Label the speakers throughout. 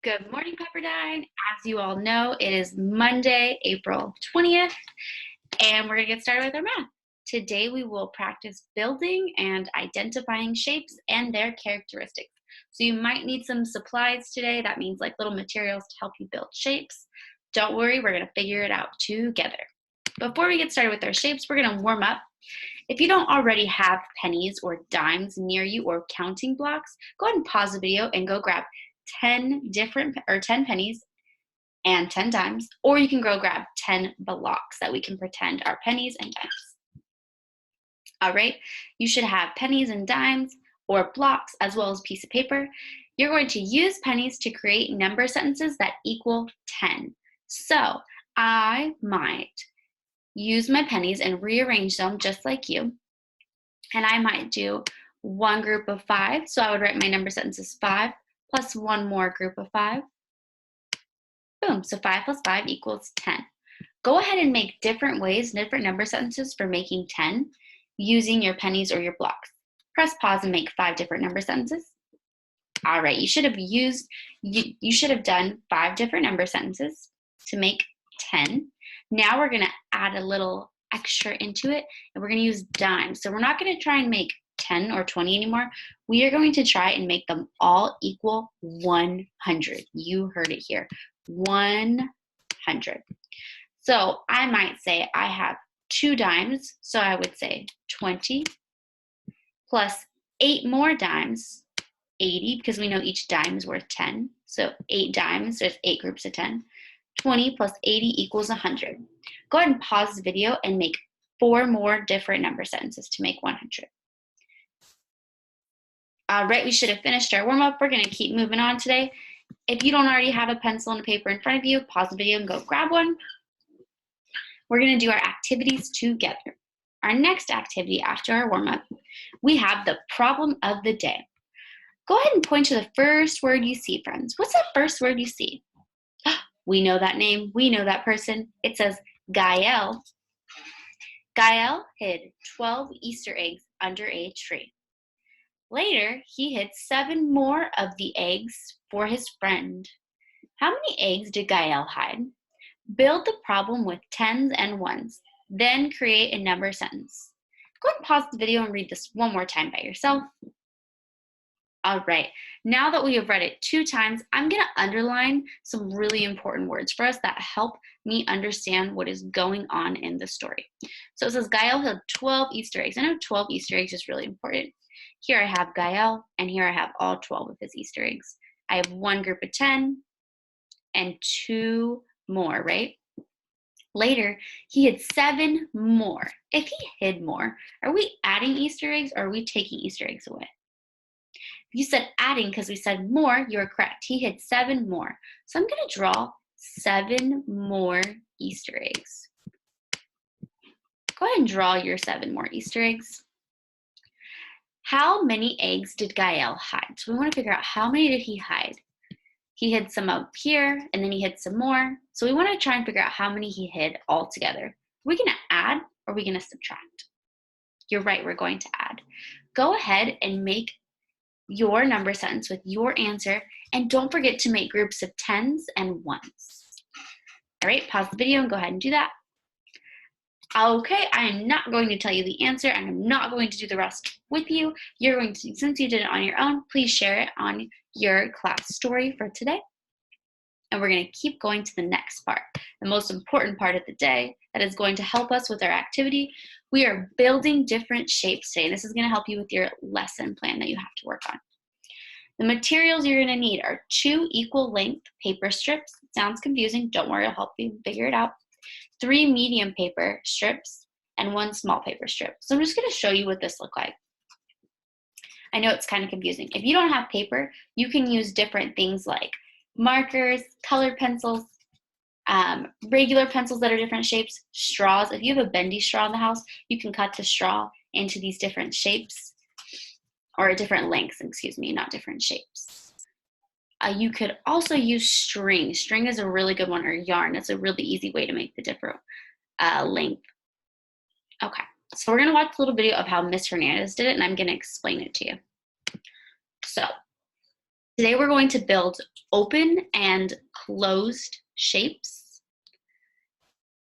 Speaker 1: Good morning, Pepperdine. As you all know, it is Monday, April 20th, and we're going to get started with our math. Today, we will practice building and identifying shapes and their characteristics. So you might need some supplies today. That means like little materials to help you build shapes. Don't worry, we're going to figure it out together. Before we get started with our shapes, we're going to warm up. If you don't already have pennies or dimes near you or counting blocks, go ahead and pause the video and go grab 10 pennies and 10 dimes, or you can go grab 10 blocks that we can pretend are pennies and dimes. All right, you should have pennies and dimes or blocks as well as a piece of paper. You're going to use pennies to create number sentences that equal 10. So I might use my pennies and rearrange them just like you. And I might do one group of 5. So I would write my number sentences 5 plus one more group of 5. Boom, so 5 plus 5 equals 10. Go ahead and make different ways, different number sentences for making 10 using your pennies or your blocks. Press pause and make 5 different number sentences. All right, you should have done 5 different number sentences to make 10. Now we're gonna add a little extra into it, and we're gonna use dimes. So we're not gonna try and make 10 or 20 anymore. We are going to try and make them all equal 100. You heard it here, 100. So I might say I have 2 dimes, so I would say 20 plus 8 more dimes, 80, because we know each dime is worth 10. So 8 dimes, there's 8 groups of 10. 20 plus 80 equals 100. Go ahead and pause the video and make 4 more different number sentences to make 100. All right, we should have finished our warm-up. We're gonna keep moving on today. If you don't already have a pencil and a paper in front of you, pause the video and go grab one. We're gonna do our activities together. Our next activity after our warm-up, we have the problem of the day. Go ahead and point to the first word you see, friends. What's that first word you see? We know that name, we know that person. It says Gael. Gael hid 12 Easter eggs under a tree. Later, he hid 7 more of the eggs for his friend. How many eggs did Gael hide? Build the problem with 10s and 1s, then create a number sentence. Go ahead and pause the video and read this one more time by yourself. All right, now that we have read it 2 times, I'm gonna underline some really important words for us that help me understand what is going on in the story. So it says Gael hid 12 Easter eggs. I know 12 Easter eggs is really important. Here I have Gael, and here I have all 12 of his Easter eggs. I have 1 group of 10 and 2 more, right? Later, he hid 7 more. If he hid more, are we adding Easter eggs or are we taking Easter eggs away? If you said adding because we said more, you're correct. He hid 7 more. So I'm going to draw 7 more Easter eggs. Go ahead and draw your 7 more Easter eggs. How many eggs did Gael hide? So we want to figure out how many did he hide. He hid some up here, and then he hid some more. So we want to try and figure out how many he hid all together. Are we going to add or are we going to subtract? You're right, we're going to add. Go ahead and make your number sentence with your answer, and don't forget to make groups of 10s and 1s. All right, pause the video and go ahead and do that. Okay, I am not going to tell you the answer, and I'm not going to do the rest with you. You're going to, since you did it on your own, please share it on your class story for today. And we're going to keep going to the next part, the most important part of the day that is going to help us with our activity. We are building different shapes today. This is going to help you with your lesson plan that you have to work on. The materials you're going to need are 2 equal length paper strips. Sounds confusing. Don't worry, I'll help you figure it out. 3 medium paper strips and 1 small paper strip. So I'm just going to show you what this looks like. I know it's kind of confusing. If you don't have paper, you can use different things like markers, colored pencils, regular pencils that are different shapes, straws. If you have a bendy straw in the house, you can cut the straw into these different shapes, or different lengths, excuse me, not different shapes. You could also use string. String is a really good one, or yarn. It's a really easy way to make the different length. Okay, so we're gonna watch a little video of how Miss Hernandez did it, and I'm gonna explain it to you. So Today we're going to build open and closed shapes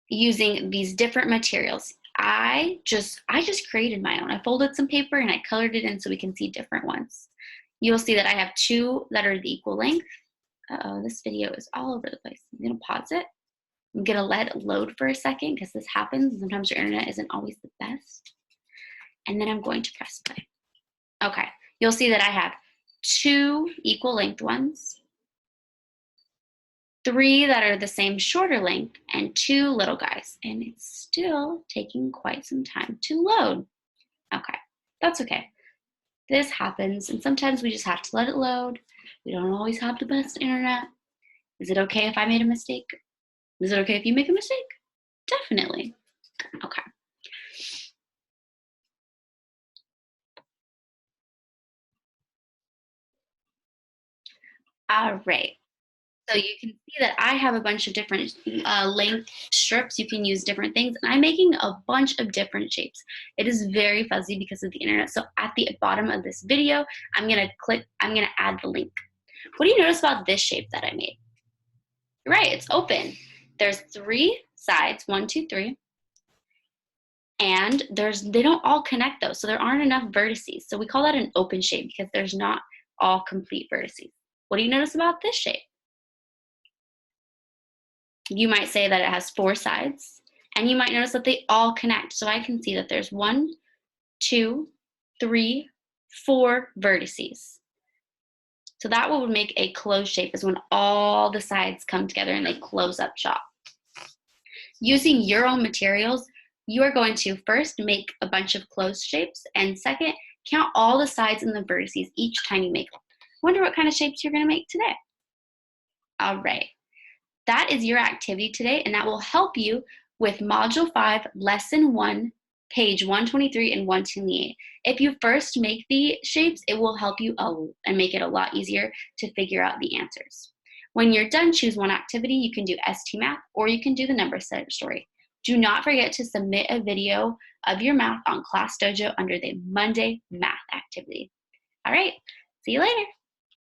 Speaker 1: using these different materials. I just created my own. I folded some paper and I colored it in so we can see different ones. You'll see that I have two that are the equal length. Uh-oh, this video is all over the place. I'm gonna pause it. I'm gonna let it load for a second because this happens. Sometimes your internet isn't always the best. And then I'm going to press play. Okay, you'll see that I have two equal length ones, three that are the same shorter length, and two little guys. And it's still taking quite some time to load. Okay, that's okay. This happens, and sometimes we just have to let it load. We don't always have the best internet. Is it okay if I made a mistake? Is it okay if you make a mistake? Definitely. Okay. All right. So you can see that I have a bunch of different length strips. You can use different things. And I'm making a bunch of different shapes. It is very fuzzy because of the internet. So at the bottom of this video, I'm gonna add the link. What do you notice about this shape that I made? You're right, it's open. There's three sides, 1, 2, 3. And they don't all connect though. So there aren't enough vertices. So we call that an open shape because there's not all complete vertices. What do you notice about this shape? You might say that it has 4 sides, and you might notice that they all connect. So I can see that there's 1, 2, 3, 4 vertices. So that would make a closed shape is when all the sides come together and they close up shop. Using your own materials, you are going to first make a bunch of closed shapes, and second, count all the sides and the vertices each time you make them. Wonder what kind of shapes you're going to make today. All right. That is your activity today, and that will help you with Module 5, Lesson 1, page 123 and 128. If you first make the shapes, it will help you and make it a lot easier to figure out the answers. When you're done, choose one activity. You can do ST Math, or you can do the number story. Do not forget to submit a video of your math on Class Dojo under the Monday math activity. All right, see you later.